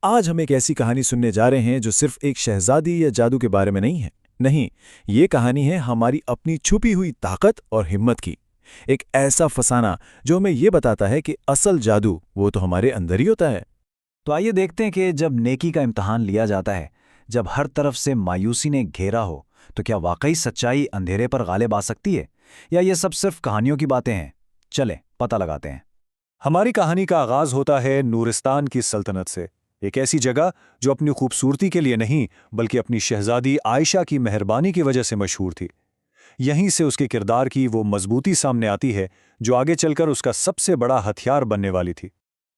आज हम एक ऐसी कहानी सुनने जा रहे हैं जो सिर्फ एक शहजादी या जादू के बारे में नहीं है। नहीं, ये कहानी है हमारी अपनी छुपी हुई ताकत और हिम्मत की। एक ऐसा फसाना जो हमें ये बताता है कि असल जादू वो तो हमारे अंदर ही होता है। तो आइए देखते हैं कि जब नेकी का इम्तिहान लिया जाता है, जब हर तरफ से मायूसी ने घेरा हो, तो क्या वाकई सच्चाई अंधेरे पर गालिब आ सकती है, या ये सब सिर्फ कहानियों की बातें हैं? चलें पता लगाते हैं। हमारी कहानी का आगाज होता है नूरिस्तान की सल्तनत से। एक ऐसी जगह जो अपनी खूबसूरती के लिए नहीं बल्कि अपनी शहजादी आयशा की मेहरबानी की वजह से मशहूर थी। यहीं से उसके किरदार की वो मजबूती सामने आती है जो आगे चलकर उसका सबसे बड़ा हथियार बनने वाली थी।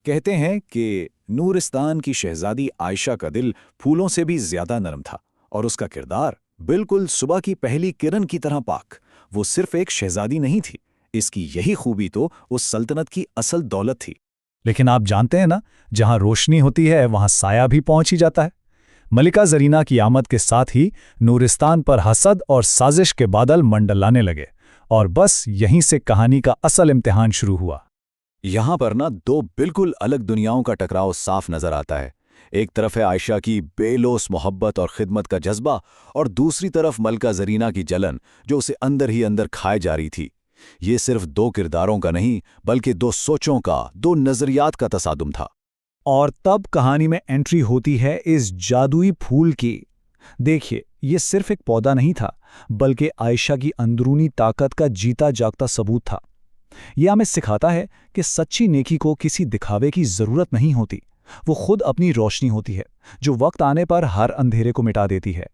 कहते हैं कि नूरिस्तान की शहजादी आयशा का दिल फूलों से भी ज्यादा नरम था और उसका किरदार बिल्कुल सुबह की पहली किरण की तरह पाक। वो सिर्फ एक शहजादी नहीं थी, इसकी यही खूबी तो उस सल्तनत की असल दौलत थी। लेकिन आप जानते हैं ना, जहां रोशनी होती है वहां साया भी पहुंच ही जाता है। मलिका जरीना की आमद के साथ ही नूरिस्तान पर हसद और साजिश के बादल मंडलाने लगे, और बस यहीं से कहानी का असल इम्तिहान शुरू हुआ। यहां पर ना दो बिल्कुल अलग दुनियाओं का टकराव साफ नजर आता है। एक तरफ है आयशा की बेलोस मोहब्बत और खिदमत का जज्बा, और दूसरी तरफ मलिका जरीना की जलन जो उसे अंदर ही अंदर खाए जा रही थी। ये सिर्फ दो किरदारों का नहीं बल्कि दो सोचों का, दो नजरियात का तसादुम था। और तब कहानी में एंट्री होती है इस जादुई फूल की। देखिए, ये सिर्फ एक पौधा नहीं था, बल्कि आयशा की अंदरूनी ताकत का जीता जागता सबूत था। यह हमें सिखाता है कि सच्ची नेकी को किसी दिखावे की जरूरत नहीं होती। वो खुद अपनी रोशनी होती है, जो वक्त आने पर हर अंधेरे को मिटा देती है।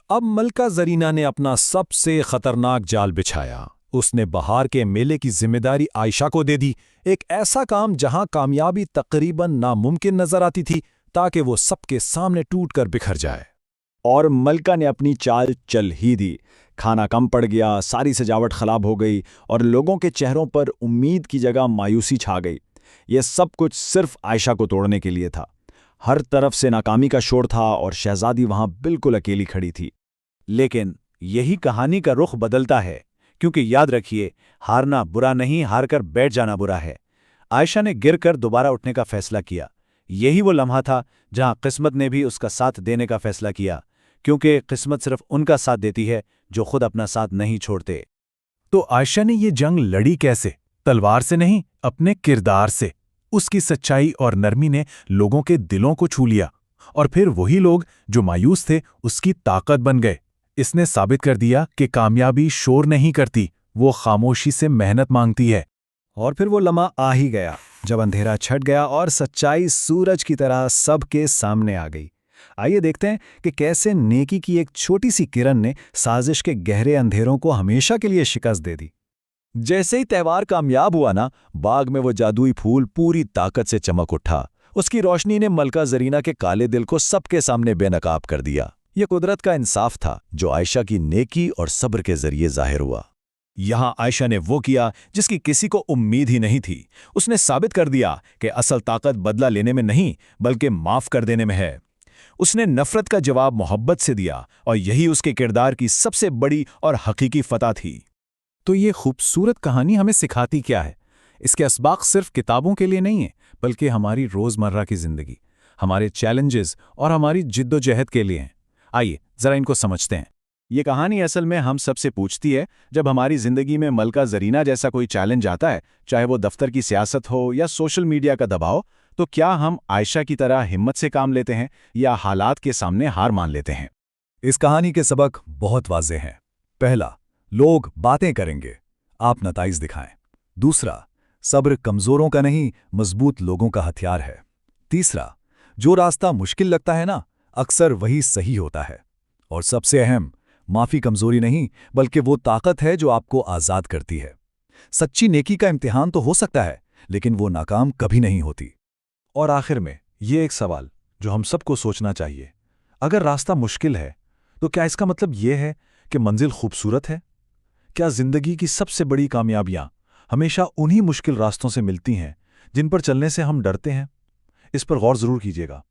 अब मलिका जरीना ने अपना सबसे खतरनाक जाल बिछाया। उसने बहार के मेले की जिम्मेदारी आयशा को दे दी। एक ऐसा काम जहां कामयाबी तकरीबन नामुमकिन नजर आती थी, ताकि वो सबके सामने टूटकर बिखर जाए। और मलिका ने अपनी चाल चल ही दी। खाना कम पड़ गया, सारी सजावट खराब हो गई और लोगों के चेहरों पर उम्मीद की जगह मायूसी छा गई। यह सब कुछ सिर्फ आयशा को तोड़ने के लिए था। हर तरफ से नाकामी का शोर था और शहजादी वहां बिल्कुल अकेली खड़ी थी। लेकिन यही कहानी का रुख बदलता है, क्योंकि याद रखिए, हारना बुरा नहीं, हारकर बैठ जाना बुरा है। आयशा ने गिरकर दोबारा उठने का फैसला किया। यही वो लम्हा था जहां किस्मत ने भी उसका साथ देने का फैसला किया, क्योंकि किस्मत सिर्फ उनका साथ देती है जो खुद अपना साथ नहीं छोड़ते। तो आयशा ने ये जंग लड़ी कैसे? तलवार से नहीं, अपने किरदार से। उसकी सच्चाई और नरमी ने लोगों के दिलों को छू लिया, और फिर वही लोग जो मायूस थे उसकी ताकत बन गए। इसने साबित कर दिया कि कामयाबी शोर नहीं करती, वो खामोशी से मेहनत मांगती है। और फिर वो लम्हा आ ही गया, जब अंधेरा छट गया और सच्चाई सूरज की तरह सबके सामने आ गई। आइए देखते हैं कि कैसे नेकी की एक छोटी सी किरण ने साजिश के गहरे अंधेरों को हमेशा के लिए शिकस्त दे दी। जैसे ही त्योहार कामयाब हुआ ना, बाग में वो जादुई फूल पूरी ताकत से चमक उठा। उसकी रोशनी ने मलिका जरीना के काले दिल को सबके सामने बेनकाब कर दिया। यह कुदरत का इंसाफ था जो आयशा की नेकी और सब्र के जरिए जाहिर हुआ। यहां आयशा ने वो किया जिसकी किसी को उम्मीद ही नहीं थी। उसने साबित कर दिया कि असल ताकत बदला लेने में नहीं बल्कि माफ कर देने में है। उसने नफरत का जवाब मोहब्बत से दिया, और यही उसके किरदार की सबसे बड़ी और हकीकी फतह थी। तो ये खूबसूरत कहानी हमें सिखाती क्या है? इसके असबाक सिर्फ किताबों के लिए नहीं है, बल्कि हमारी रोजमर्रा की जिंदगी, हमारे चैलेंजेस और हमारी जिद्दोजहद के लिए हैं। आइए जरा इनको समझते हैं। ये कहानी असल में हम सबसे पूछती है, जब हमारी जिंदगी में मलिका जरीना जैसा कोई चैलेंज आता है, चाहे वो दफ्तर की सियासत हो या सोशल मीडिया का दबाव, तो क्या हम आयशा की तरह हिम्मत से काम लेते हैं या हालात के सामने हार मान लेते हैं? इस कहानी के सबक बहुत वाज़ेह हैं। पहला, लोग बातें करेंगे, आप नताइज दिखाएं। दूसरा, सब्र कमजोरों का नहीं मजबूत लोगों का हथियार है। तीसरा, जो रास्ता मुश्किल लगता है ना, अक्सर वही सही होता है। और सबसे अहम, माफी कमजोरी नहीं बल्कि वो ताकत है जो आपको आजाद करती है। सच्ची नेकी का इम्तिहान तो हो सकता है, लेकिन वो नाकाम कभी नहीं होती। और आखिर में ये एक सवाल जो हम सबको सोचना चाहिए, अगर रास्ता मुश्किल है तो क्या इसका मतलब ये है कि मंजिल खूबसूरत है? क्या जिंदगी की सबसे बड़ी कामयाबियां हमेशा उन्हीं मुश्किल रास्तों से मिलती हैं जिन पर चलने से हम डरते हैं? इस पर गौर जरूर कीजिएगा।